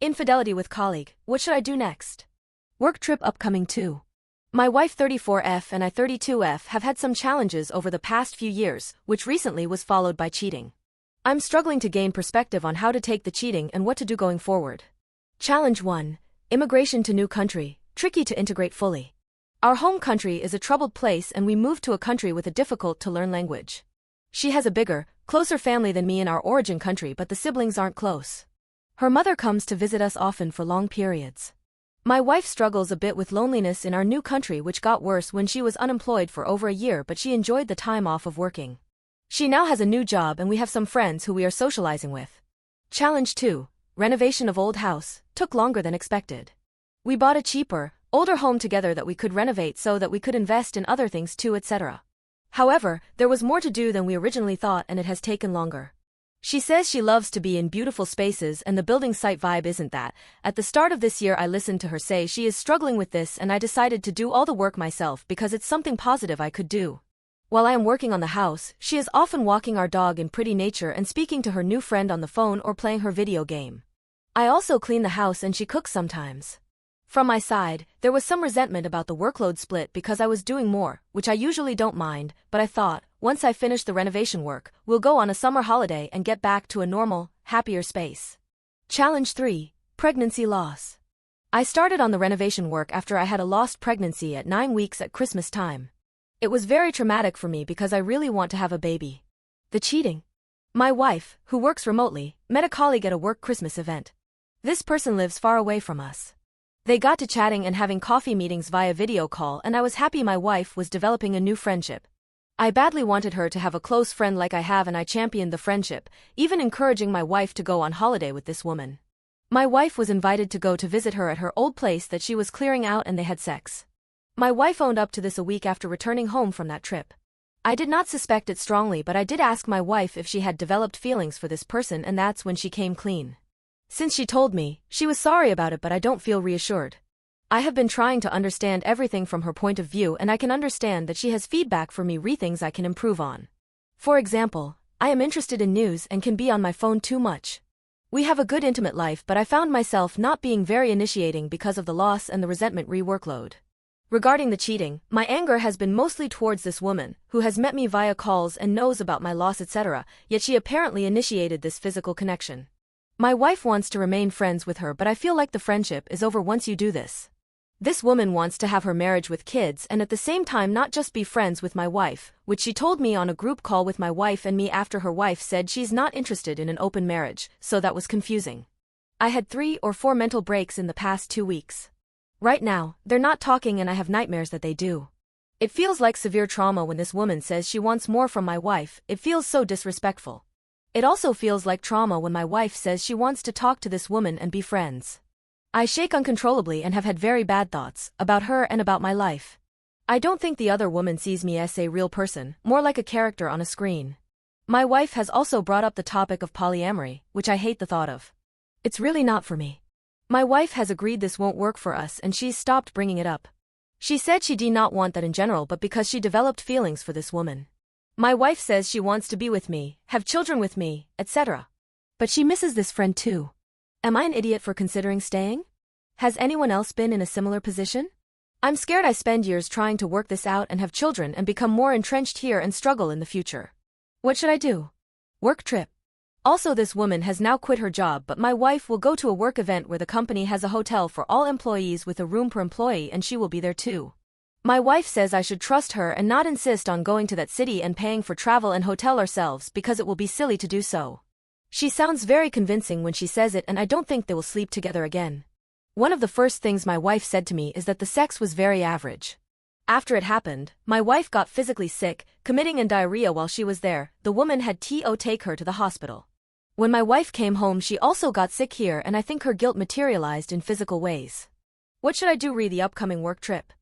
Infidelity with colleague, what should I do next? Work trip upcoming too. My wife 34F and I 32F have had some challenges over the past few years, which recently was followed by cheating. I'm struggling to gain perspective on how to take the cheating and what to do going forward. Challenge 1. Immigration to new country, tricky to integrate fully. Our home country is a troubled place and we moved to a country with a difficult-to-learn language. She has a bigger, closer family than me in our origin country, but the siblings aren't close. Her mother comes to visit us often for long periods. My wife struggles a bit with loneliness in our new country, which got worse when she was unemployed for over a year, but she enjoyed the time off of working. She now has a new job and we have some friends who we are socializing with. Challenge 2. Renovation of old house, took longer than expected. We bought a cheaper, older home together that we could renovate so that we could invest in other things too, etc. However, there was more to do than we originally thought and it has taken longer. She says she loves to be in beautiful spaces and the building site vibe isn't that. At the start of this year I listened to her say she is struggling with this and I decided to do all the work myself because it's something positive I could do. While I am working on the house, she is often walking our dog in pretty nature and speaking to her new friend on the phone or playing her video game. I also clean the house and she cooks sometimes. From my side, there was some resentment about the workload split because I was doing more, which I usually don't mind, but I thought, once I finish the renovation work, we'll go on a summer holiday and get back to a normal, happier space. Challenge 3. Pregnancy loss. I started on the renovation work after I had a lost pregnancy at 9 weeks at Christmas time. It was very traumatic for me because I really want to have a baby. The cheating. My wife, who works remotely, met a colleague at a work Christmas event. This person lives far away from us. They got to chatting and having coffee meetings via video call and I was happy my wife was developing a new friendship. I badly wanted her to have a close friend like I have and I championed the friendship, even encouraging my wife to go on holiday with this woman. My wife was invited to go to visit her at her old place that she was clearing out and they had sex. My wife owned up to this a week after returning home from that trip. I did not suspect it strongly, but I did ask my wife if she had developed feelings for this person and that's when she came clean. Since she told me, she was sorry about it, but I don't feel reassured. I have been trying to understand everything from her point of view and I can understand that she has feedback for me things I can improve on. For example, I am interested in news and can be on my phone too much. We have a good intimate life, but I found myself not being very initiating because of the loss and the resentment workload. Regarding the cheating, my anger has been mostly towards this woman, who has met me via calls and knows about my loss etc., yet she apparently initiated this physical connection. My wife wants to remain friends with her, but I feel like the friendship is over once you do this. This woman wants to have her marriage with kids and at the same time not just be friends with my wife, which she told me on a group call with my wife and me after her wife said she's not interested in an open marriage, so that was confusing. I had 3 or 4 mental breaks in the past 2 weeks. Right now, they're not talking and I have nightmares that they do. It feels like severe trauma when this woman says she wants more from my wife, it feels so disrespectful. It also feels like trauma when my wife says she wants to talk to this woman and be friends. I shake uncontrollably and have had very bad thoughts about her and about my life. I don't think the other woman sees me as a real person, more like a character on a screen. My wife has also brought up the topic of polyamory, which I hate the thought of. It's really not for me. My wife has agreed this won't work for us and she's stopped bringing it up. She said she did not want that in general, but because she developed feelings for this woman. My wife says she wants to be with me, have children with me, etc. But she misses this friend too. Am I an idiot for considering staying? Has anyone else been in a similar position? I'm scared I spend years trying to work this out and have children and become more entrenched here and struggle in the future. What should I do? Work trip. Also, this woman has now quit her job, but my wife will go to a work event where the company has a hotel for all employees with a room per employee and she will be there too. My wife says I should trust her and not insist on going to that city and paying for travel and hotel ourselves because it will be silly to do so. She sounds very convincing when she says it and I don't think they will sleep together again. One of the first things my wife said to me is that the sex was very average. After it happened, my wife got physically sick, committing and diarrhea while she was there. The woman had to take her to the hospital. When my wife came home she also got sick here and I think her guilt materialized in physical ways. What should I do re the upcoming work trip?